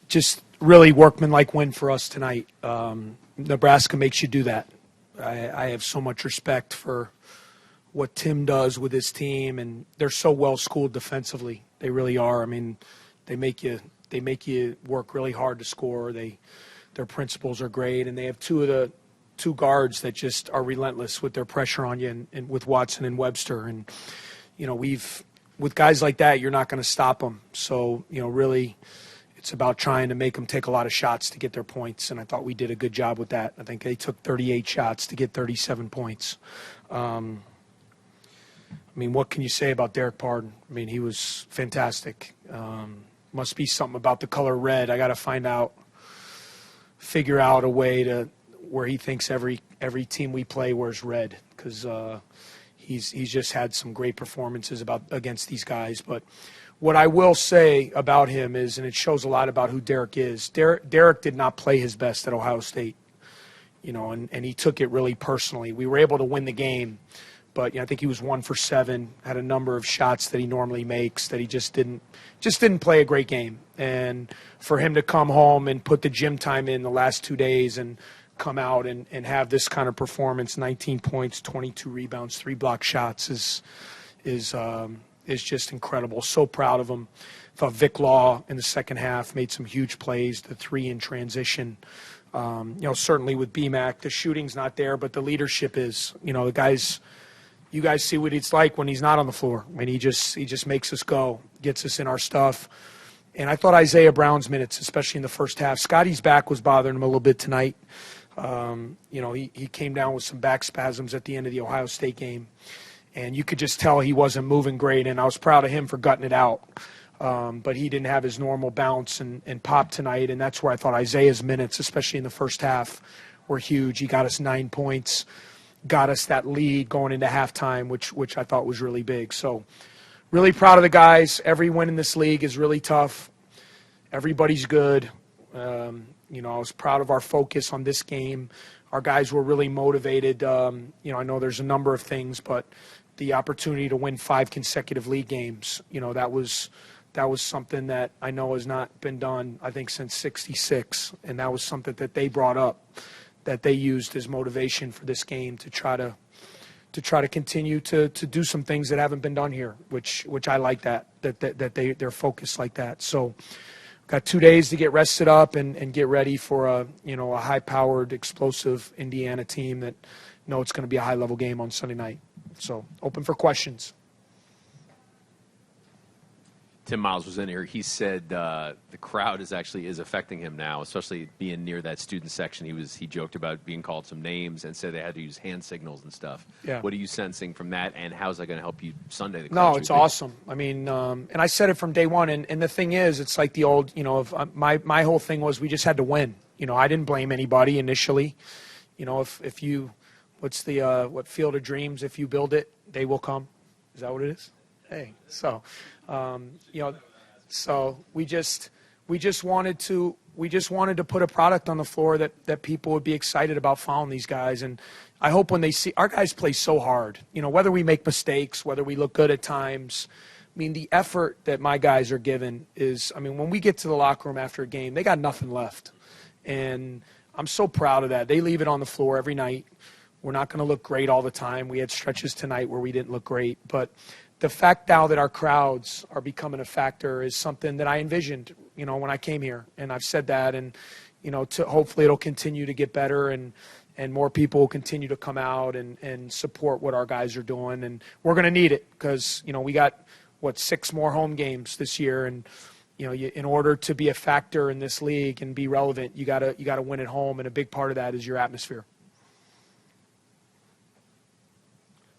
just really workmanlike win for us tonight. Nebraska makes you do that. I have so much respect for what Tim does with his team, and they're so well schooled defensively. They really are. I mean, they make you work really hard to score. Their principles are great, and they have two guards that just are relentless with their pressure on you, and with Watson and Webster. And with guys like that, you're not going to stop them. So really, it's about trying to make them take a lot of shots to get their points, and I thought we did a good job with that. I think they took 38 shots to get 37 points. I mean, what can you say about Derek Pardon? I mean, he was fantastic. Must be something about the color red. I got to figure out a way to where he thinks every team we play wears red, because he's just had some great performances against these guys. But what I will say about him is, and it shows a lot about who Derek is, Derek did not play his best at Ohio State, and he took it really personally. We were able to win the game, but I think he was 1 for 7, had a number of shots that he normally makes that he just didn't play a great game. And for him to come home and put the gym time in the last 2 days and come out and have this kind of performance, 19 points, 22 rebounds, 3 block shots is just incredible. So proud of him. Thought Vic Law in the second half made some huge plays, the 3 in transition. Certainly with BMAC, the shooting's not there, but the leadership is. The guys, you guys see what it's like when he's not on the floor. I mean, he just makes us go, gets us in our stuff. And I thought Isaiah Brown's minutes, especially in the first half, Scotty's back was bothering him a little bit tonight. He came down with some back spasms at the end of the Ohio State game, and you could just tell he wasn't moving great, and I was proud of him for gutting it out. But he didn't have his normal bounce and pop tonight, and that's where I thought Isaiah's minutes, especially in the first half, were huge. He got us 9 points, got us that lead going into halftime, which I thought was really big. So really proud of the guys. Every win in this league is really tough. Everybody's good. I was proud of our focus on this game. Our guys were really motivated. I know there's a number of things, but the opportunity to win 5 consecutive league games, that was something that I know has not been done, I think, since '66, and that was something that they brought up, that they used as motivation for this game to try to continue to do some things that haven't been done here, which I like that they're focused like that. So got 2 days to get rested up and get ready for a high-powered, explosive Indiana team that know it's going to be a high-level game on Sunday night. So open for questions. Tim Miles was in here. He said the crowd is affecting him now, especially being near that student section. He joked about being called some names and said they had to use hand signals and stuff. Yeah. What are you sensing from that, and how's that going to help you Sunday? No, it's awesome. I mean, and I said it from day one. And the thing is, it's like the old, my whole thing was we just had to win. I didn't blame anybody initially. If you, what's the what Field of Dreams? If you build it, they will come. Is that what it is? Hey, so. So we just wanted to put a product on the floor that people would be excited about following these guys. And I hope when they see our guys play so hard, whether we make mistakes, whether we look good at times, I mean, the effort that my guys are given is, when we get to the locker room after a game, they got nothing left. And I'm so proud of that. They leave it on the floor every night. We're not going to look great all the time. We had stretches tonight where we didn't look great, but the fact now that our crowds are becoming a factor is something that I envisioned, when I came here. And I've said that, and, hopefully it'll continue to get better and more people will continue to come out and support what our guys are doing. And we're going to need it because, we got, 6 more home games this year. And, in order to be a factor in this league and be relevant, you gotta win at home. And a big part of that is your atmosphere.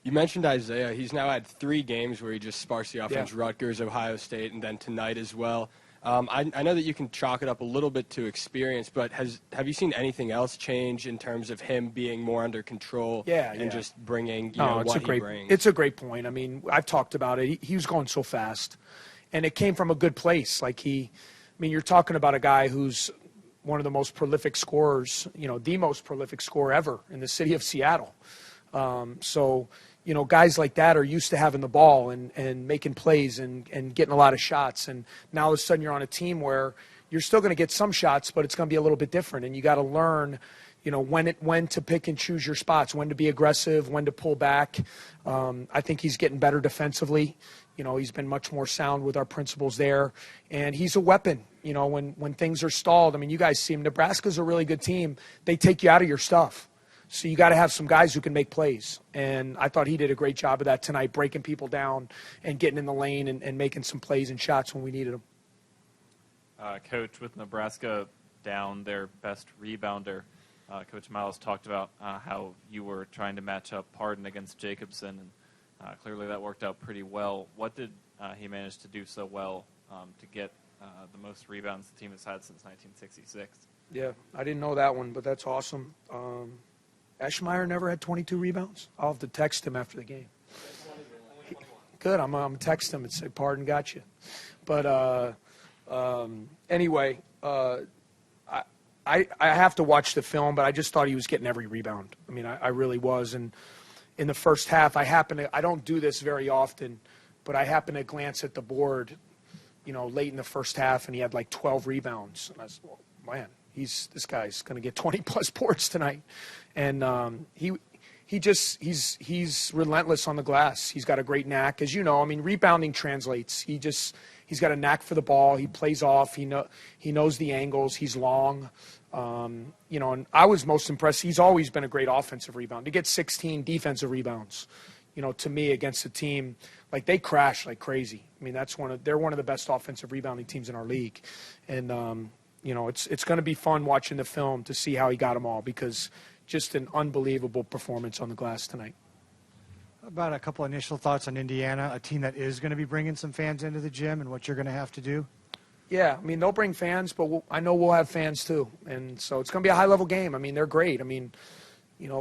You mentioned Isaiah. He's now had 3 games where he just sparks the offense, Yeah. Rutgers, Ohio State, and then tonight as well. I know that you can chalk it up a little bit to experience, but have you seen anything else change in terms of him being more under control and just bringing what he brings? It's a great point. I've talked about it. He was going so fast, and it came from a good place. You're talking about a guy who's one of the most prolific scorers, the most prolific scorer ever in the city of Seattle. Guys like that are used to having the ball and making plays and getting a lot of shots. And now all of a sudden you're on a team where, you're still going to get some shots, but it's going to be a little bit different. And you got to learn, when to pick and choose your spots, when to be aggressive, when to pull back. I think he's getting better defensively. He's been much more sound with our principles there. And he's a weapon, when things are stalled. I mean, you guys see him. Nebraska's a really good team. They take you out of your stuff. So you got to have some guys who can make plays. And I thought he did a great job of that tonight, breaking people down and getting in the lane and making some plays and shots when we needed them. Coach, with Nebraska down their best rebounder, Coach Miles talked about how you were trying to match up Pardon against Jacobson, and clearly that worked out pretty well. What did he manage to do so well to get the most rebounds the team has had since 1966? Yeah, I didn't know that one, but that's awesome. Eschmeyer never had 22 rebounds. I'll have to text him after the game. Good, I'm going to text him and say, Pardon got you. But anyway, I have to watch the film, but I just thought he was getting every rebound. I mean, I really was. And in the first half, I don't do this very often, but I happened to glance at the board, late in the first half, and he had like 12 rebounds. And I said, well, man, this guy's going to get 20-plus boards tonight. And he's relentless on the glass. He's got a great knack. As you know, I mean, rebounding translates. He's got a knack for the ball. He plays off. He knows the angles. He's long. And I was most impressed. He's always been a great offensive rebound. To get 16 defensive rebounds, to me against a team, like they crash like crazy. I mean, they're one of the best offensive rebounding teams in our league. And, it's going to be fun watching the film to see how he got them all, because just an unbelievable performance on the glass tonight. About a couple initial thoughts on Indiana, a team that is going to be bringing some fans into the gym, and what you're going to have to do? Yeah, I mean, they'll bring fans, but I know we'll have fans too. And so it's going to be a high-level game. I mean, they're great. I mean,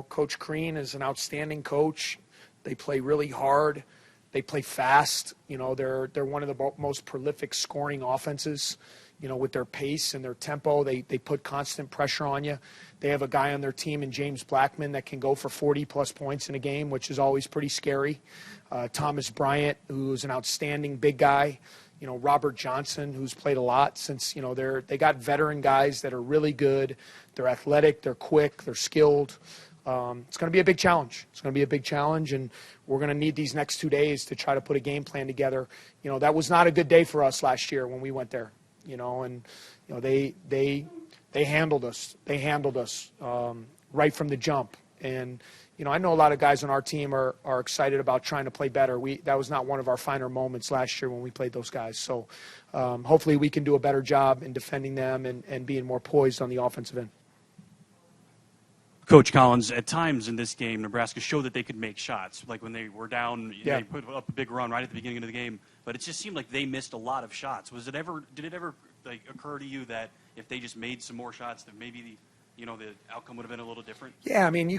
Coach Crean is an outstanding coach. They play really hard. They play fast. They're one of the most prolific scoring offenses. With their pace and their tempo, they put constant pressure on you. They have a guy on their team in James Blackman that can go for 40-plus points in a game, which is always pretty scary. Thomas Bryant, who's an outstanding big guy. Robert Johnson, who's played a lot since, they got veteran guys that are really good. They're athletic, they're quick, they're skilled. It's going to be a big challenge. It's going to be a big challenge, and we're going to need these next 2 days to try to put a game plan together. That was not a good day for us last year when we went there. They handled us. They handled us right from the jump. And, I know a lot of guys on our team are excited about trying to play better. That was not one of our finer moments last year when we played those guys. So hopefully we can do a better job in defending them and being more poised on the offensive end. Coach Collins, at times in this game, Nebraska showed that they could make shots. Like when they were down, they put up a big run right at the beginning of the game. But it just seemed like they missed a lot of shots. Did it ever occur to you that if they just made some more shots, that maybe the outcome would have been a little different? Yeah, I mean,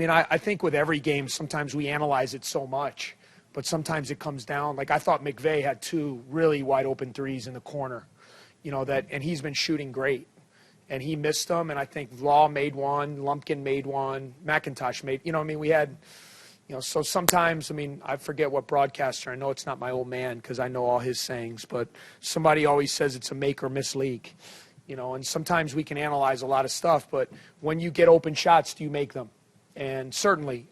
I think with every game, sometimes we analyze it so much, but sometimes it comes down. Like I thought McVay had 2 really wide open threes in the corner, and he's been shooting great. And he missed them, and I think Law made one, Lumpkin made one, McIntosh made, we had, so sometimes, I forget what broadcaster, I know it's not my old man because I know all his sayings, but somebody always says it's a make or miss league, and sometimes we can analyze a lot of stuff, but when you get open shots, do you make them? And certainly,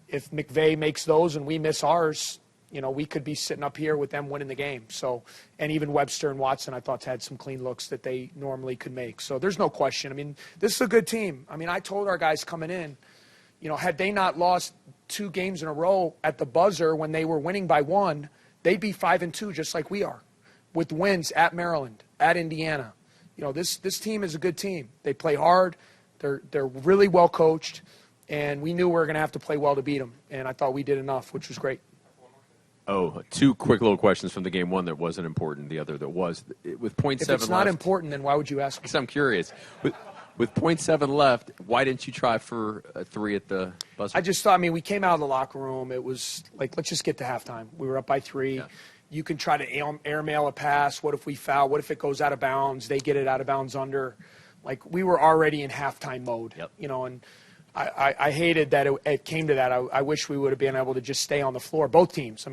if McVay makes those and we miss ours, we could be sitting up here with them winning the game. So, and even Webster and Watson, I thought, had some clean looks that they normally could make. So there's no question. This is a good team. I told our guys coming in, had they not lost 2 games in a row at the buzzer when they were winning by 1, they'd be 5-2 just like we are, with wins at Maryland, at Indiana. This team is a good team. They play hard. They're really well coached, and we knew we were going to have to play well to beat them. And I thought we did enough, which was great. Oh, 2 quick little questions from the game. One that wasn't important, the other that was. With 0.7 left. If it's not important, then why would you ask me? Because I'm curious. With 0.7 left, why didn't you try for a 3 at the buzzer? I just thought, we came out of the locker room. It was like, let's just get to halftime. We were up by 3. Yeah. You can try to airmail a pass. What if we foul? What if it goes out of bounds? They get it out of bounds under. Like, we were already in halftime mode, and I hated that it came to that. I wish we would have been able to just stay on the floor, both teams. So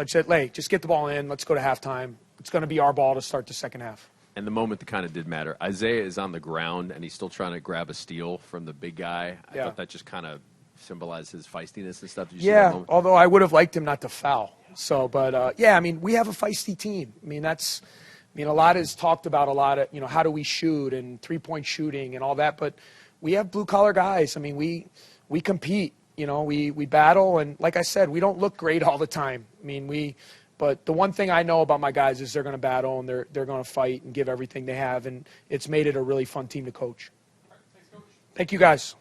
I said, just get the ball in. Let's go to halftime. It's going to be our ball to start the second half. And the moment that kind of did matter, Isaiah is on the ground, and he's still trying to grab a steal from the big guy. I thought that just kind of symbolized his feistiness and stuff. Did you see that moment? Although I would have liked him not to foul. So, but, I mean, we have a feisty team. I mean, a lot is talked about, a lot of, how do we shoot and three-point shooting and all that. But we have blue-collar guys. I mean, we compete. We battle. And like I said, we don't look great all the time. I mean, but the one thing I know about my guys is they're going to battle and they're going to fight and give everything they have. And it's made it a really fun team to coach. Thank you, guys.